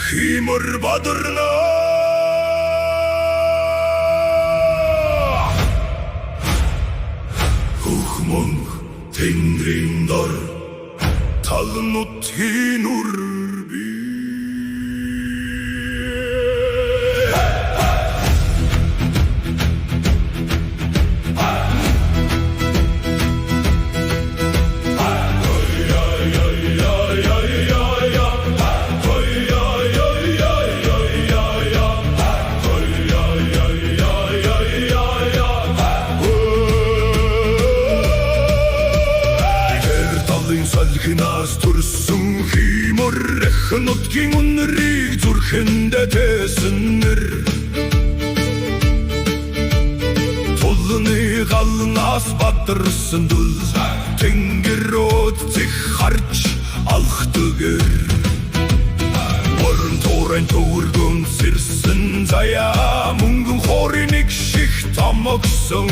힘을 받으나 Hugmong tengringdar talnut hinur bi Salginаас төрсөн химор нутгийн үнэрийг зүрхэндээ тэснэр Тулны галнаас бадарсан дүл тэнгэрүүд зих харж алхдагэр Орон туурын төвөргөн сэрсэн заяа мөнгөн хоорын нэг шиг томогсон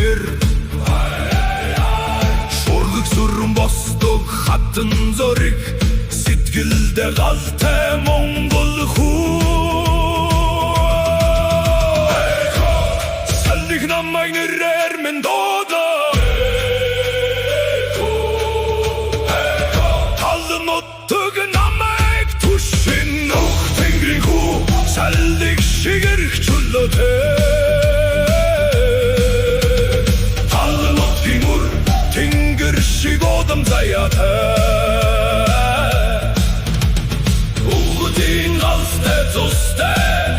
Сүрэн бостог хатан зориг сэтгэлдээ галтай монгол хүү Саллих намайг нэрээр минь доода Талнутг намайг түшин Тэнгэрийн хүү саллих шигэрх чөлөөтэй Шигодам заяатай Угдин галстай зустай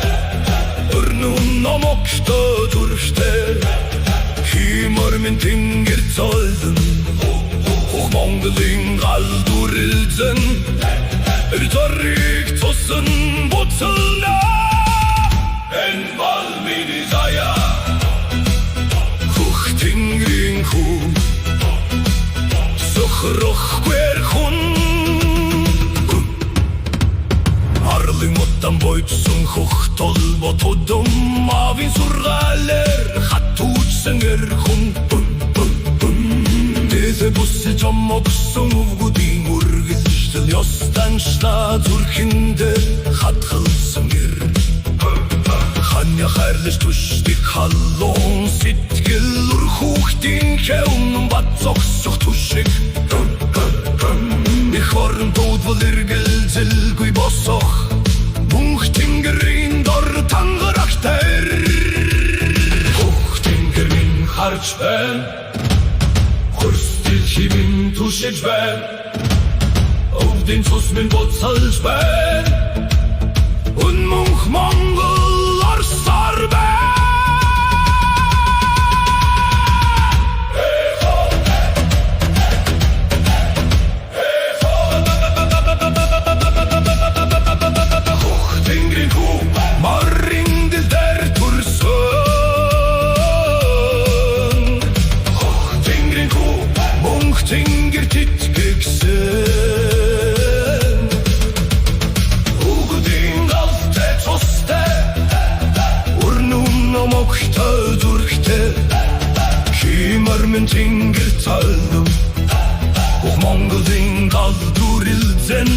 Өрнүн номогтой дүрштэй Химар минь тэнгэр цолдон Монголын гал дүрэлзэн Зориг тусан буцална Энэ бал миний заяа Хух тэнгэрийн хүү Рохгүйр хүн Арлын мутан бойдсон хөх толботодом Мавин сургаалэр хатуучсан хүн Тэзэ бүсэл жомогсон өвгүүдийн үргэлжтэл Ёстаншла зүрхэндэ хатгалсан Ханя хайрлаж түшдэг халуун Сэтгэл үр хүүхдийн хэвнэн бат зогсох түшиг Их орон туудвал эргэлзэлгүй босох Мөнх тэнгэрийн дор тангарагтайр Хөх тэнгэр минь харж байна Хөрстөл химин түшиж байна Өвдийн цус минь буцалж байна Үнмөнх монгол орсоор байна Тэнгэр титгэгсэн Угдин галтай цустай Өрнүн номогтой зүрхтэй Химар минь тэнгэр цалдам Монголын гал дүрэлзэн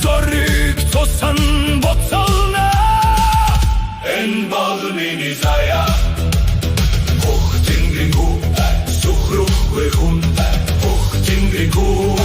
Зориг тусан буцална Энэ бол миний заяа Хух тэнгэрийн хүү Сүхрөхгүй хүн Тэнгэрийн хүү